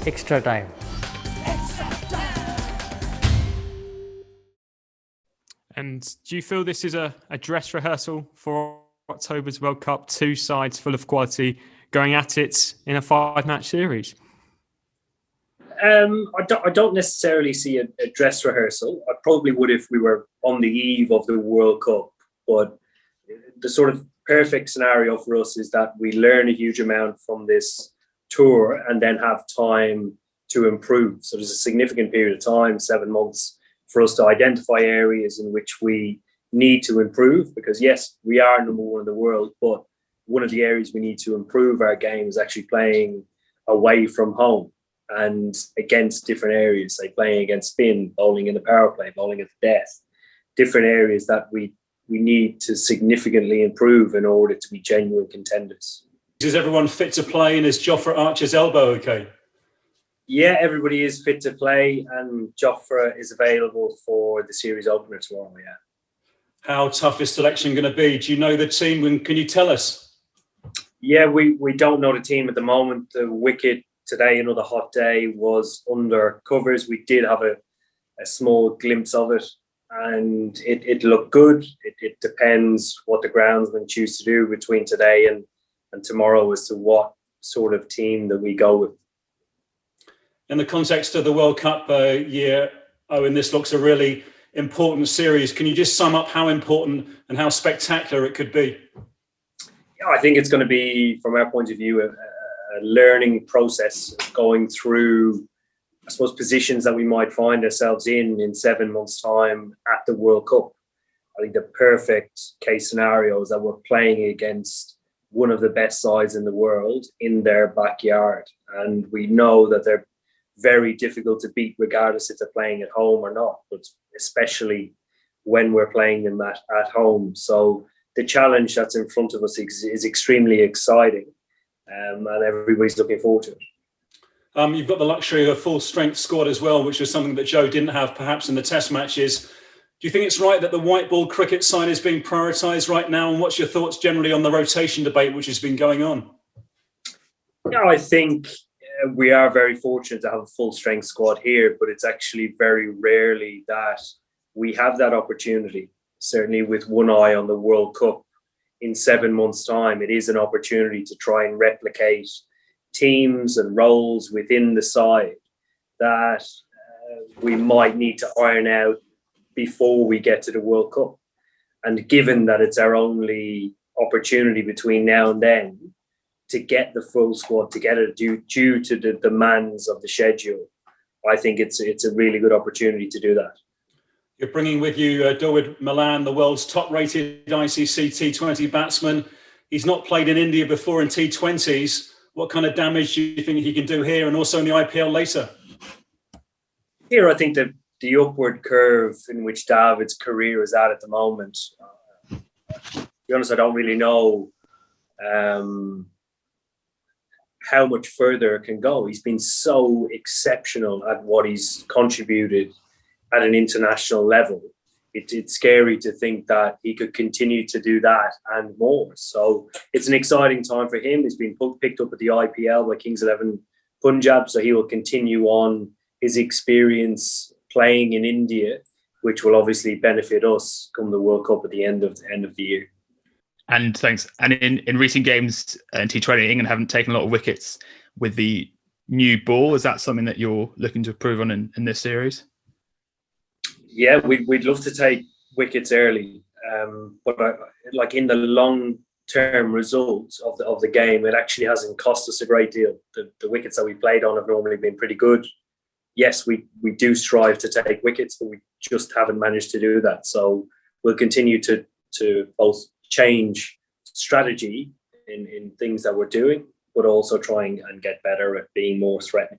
extra time. And do you feel this is a dress rehearsal for October's World Cup? Two sides full of quality going at it in a 5-match series? I don't necessarily see a dress rehearsal. I probably would if we were on the eve of the World Cup. But the sort of perfect scenario for us is that we learn a huge amount from this tour and then have time to improve. So there's a significant period of time, 7 months, for us to identify areas in which we need to improve. Because yes, we are number one in the world, but one of the areas we need to improve our game is actually playing away from home and against different areas, like playing against spin, bowling in the power play, bowling at the death, different areas that we need to significantly improve in order to be genuine contenders. Is everyone fit to play, and is Jofra Archer's elbow okay? Yeah, everybody is fit to play, and Jofra is available for the series opener tomorrow, yeah. How tough is selection going to be? Do you know the team, and can you tell us? Yeah, we don't know the team at the moment. The wicket today, another hot day, was under covers. We did have a small glimpse of it, and it looked good. It depends what the groundsmen choose to do between today and tomorrow as to what sort of team that we go with. In the context of the World Cup year, Eoin, this looks a really important series. Can you just sum up how important and how spectacular it could be? Yeah, I think it's going to be, from our point of view, a learning process going through, I suppose, positions that we might find ourselves in 7 months' time at the World Cup. I think the perfect case scenario is that we're playing against one of the best sides in the world in their backyard. And we know that they're very difficult to beat regardless if they're playing at home or not, but especially when we're playing them at home. So the challenge that's in front of us is extremely exciting, and everybody's looking forward to it. You've got the luxury of a full-strength squad as well, which was something that Joe didn't have perhaps in the test matches. Do you think it's right that the white ball cricket side is being prioritised right now? And what's your thoughts generally on the rotation debate which has been going on? Yeah, I think we are very fortunate to have a full-strength squad here, but it's actually very rarely that we have that opportunity. Certainly with one eye on the World Cup in 7 months' time, it is an opportunity to try and replicate teams and roles within the side that we might need to iron out before we get to the World Cup. And given that it's our only opportunity between now and then to get the full squad together due to the demands of the schedule, I think it's a really good opportunity to do that. You're bringing with you Dawood Malan, the world's top-rated ICC T20 batsman. He's not played in India before in T20s. What kind of damage do you think he can do here and also in the IPL later? Here, I think that the upward curve in which David's career is at the moment, to be honest, I don't really know how much further it can go. He's been so exceptional at what he's contributed at an international level. It's scary to think that he could continue to do that and more. So it's an exciting time for him. He's been picked up at the IPL by Kings 11 Punjab, so he will continue on his experience playing in India, which will obviously benefit us come the World Cup at the end of the year. And thanks. And in recent games in T20, England haven't taken a lot of wickets with the new ball. Is that something that you're looking to improve on in this series? Yeah, we'd love to take wickets early, but like in the long-term results of the game, it actually hasn't cost us a great deal. The wickets that we played on have normally been pretty good. Yes, we do strive to take wickets, but we just haven't managed to do that. So we'll continue to both change strategy in things that we're doing, but also trying and get better at being more threatening.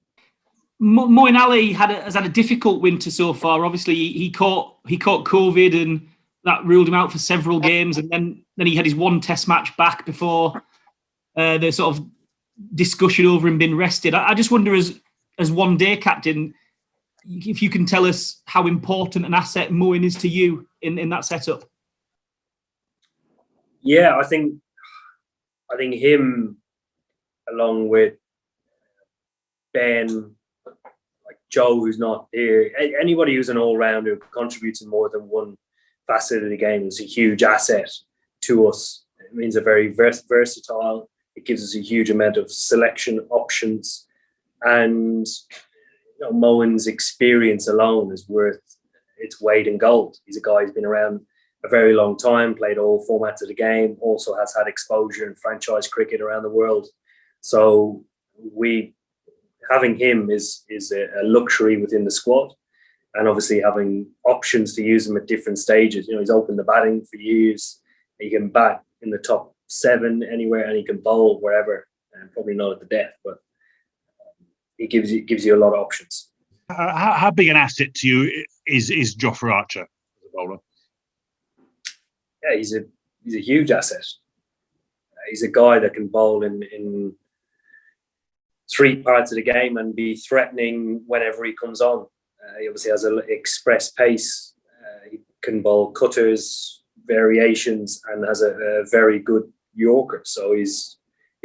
Moeen Ali has had a difficult winter so far. Obviously, he caught COVID, and that ruled him out for several games. And then he had his one Test match back before the sort of discussion over him being rested. I just wonder, as one-day captain, if you can tell us how important an asset Moeen is to you in that setup. Yeah, I think him, along with Ben Joe, who's not here, anybody who's an all-rounder who contributes in more than one facet of the game is a huge asset to us. It means a very versatile. It gives us a huge amount of selection options, and Moen's experience alone is worth its weight in gold. He's a guy who's been around a very long time, played all formats of the game, also has had exposure in franchise cricket around the world. So having him is a luxury within the squad, and obviously having options to use him at different stages. He's opened the batting for years. He can bat in the top 7 anywhere, and he can bowl wherever, and probably not at the death, but he gives you a lot of options. How big an asset to you is Jofra Archer as a bowler? Yeah, he's a huge asset. He's a guy that can bowl in 3 parts of the game and be threatening whenever he comes on. He obviously has an express pace. He can bowl cutters, variations, and has a very good Yorker. So he's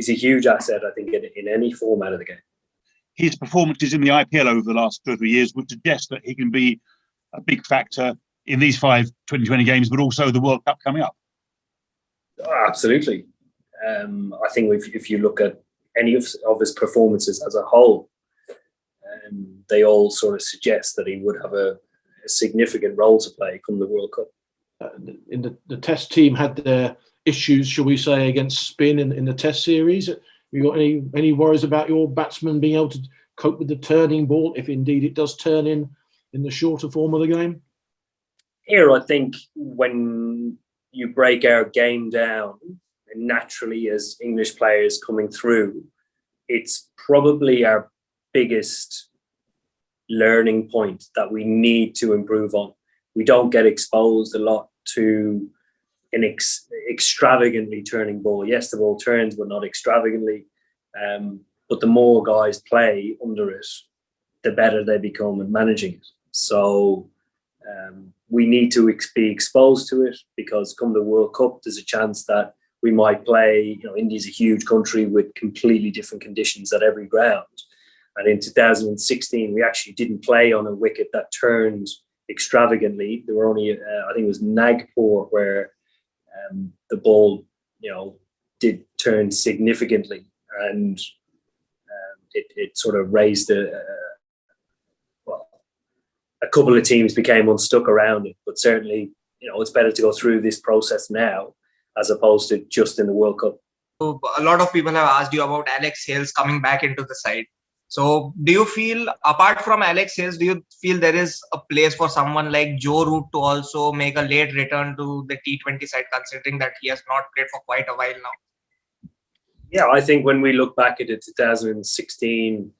a huge asset, I think, in any format of the game. His performances in the IPL over the last 2 or 3 years would suggest that he can be a big factor in these 5 2020 games, but also the World Cup coming up. Oh, absolutely. I think if you look at any of his performances as a whole, they all sort of suggest that he would have a significant role to play come the World Cup. In the Test team had their issues, shall we say, against spin in the Test series. Have you got any worries about your batsmen being able to cope with the turning ball, if indeed it does turn in the shorter form of the game? Here, I think when you break our game down, and naturally as English players coming through, it's probably our biggest learning point that we need to improve on. We don't get exposed a lot to an extravagantly turning ball. Yes, the ball turns, but not extravagantly. But the more guys play under it, the better they become at managing it. So we need to be exposed to it, because come the World Cup, there's a chance that we might play. India's a huge country with completely different conditions at every ground. And in 2016, we actually didn't play on a wicket that turned extravagantly. There were only, I think it was Nagpur, where the ball, did turn significantly, and it sort of raised a couple of teams became unstuck around it. But certainly, it's better to go through this process now as opposed to just in the World Cup. So a lot of people have asked you about Alex Hales coming back into the side. So do you feel, apart from Alex Hales, do you feel there is a place for someone like Joe Root to also make a late return to the T20 side, considering that he has not played for quite a while now? Yeah, I think when we look back at the 2016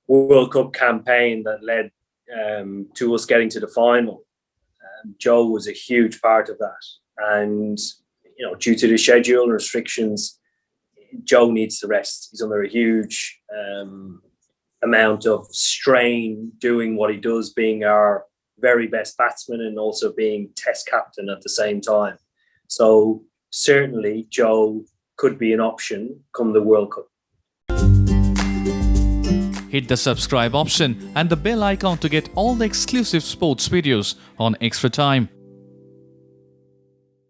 World Cup campaign that led to us getting to the final, Joe was a huge part of that. And, due to the schedule and restrictions, Joe needs to rest. He's under a huge amount of strain doing what he does, being our very best batsman and also being Test captain at the same time. So certainly Joe could be an option come the World Cup. Hit the subscribe option and the bell icon to get all the exclusive sports videos on Extra Time.